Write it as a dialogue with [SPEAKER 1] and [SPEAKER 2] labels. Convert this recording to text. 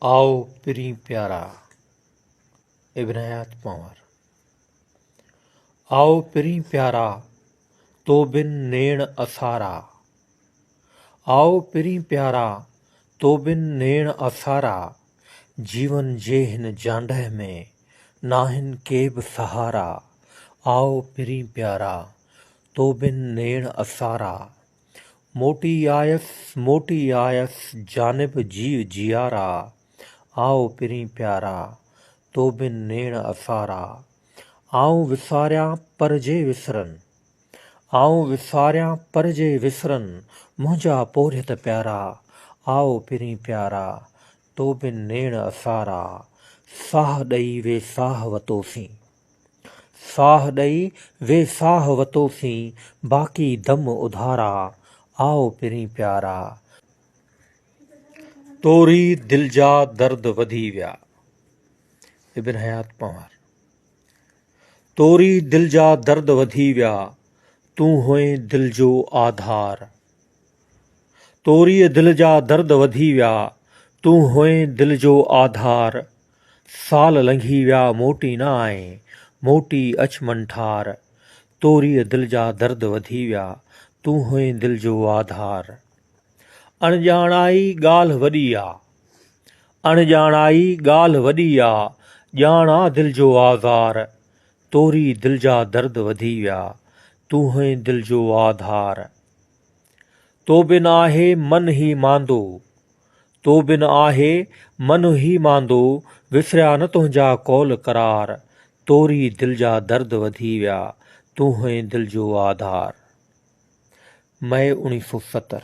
[SPEAKER 1] आओ पिरी प्यारा इब्न हयात पंवर। आओ पिरी प्यारा तो बिन नेण असारा। आओ पिरी प्यारा तो बिन नेण असारा। जीवन जेहिन जांडह में नाहिन के बि सहारा। आओ पिरी प्यारा तो बिन नेण असारा। मोटी आयस जानिब जीव जियारा। आओ पिरी प्यारा तो बिन नेण असारा। आऊं विसारियां पर जे विसरन। आऊं विसारियां पर जे विसरन मुंहिंजा पोरियत प्यारा। आओ पिरी प्यारा तो बिन नेण असारा। साह ॾई वे साह वतोसीं। साह ॾई वे साह वतोसीं बाक़ी दम उधारा। आओ पिरी प्यारा तोरी दिल जा दर्द वधी विया। इब्न हयात पंवर। तोरी दिल जा दर्द वधी विया तूं हुएं दिल जो आधार। तोरी दिल जा दर्द वधी विया तूं हुएं दिल जो आधार। साल लंघी विया मोटी न आए मोटी अच मंठार। तोरी दिल जा दर्द वधी विया तूं हुएं दिल जो आधार। अणॼाणाई ॻाल्हि वॾी आ। अणॼाणाई ॻाल्हि वॾी आ ॼाणा दिल जो आज़ार। तोरी दिल जा दर्द वधी विया तूं हुएं दिल जो आधार। तो बिन आहे मन ही मांदो। तो बिन आहे मन ही मांदो विसरिया न तुंहिंजा कौल करार। तोरी दिल जा दर्द वधी विया तूं हुएं दिल जो आधार। मई 1970।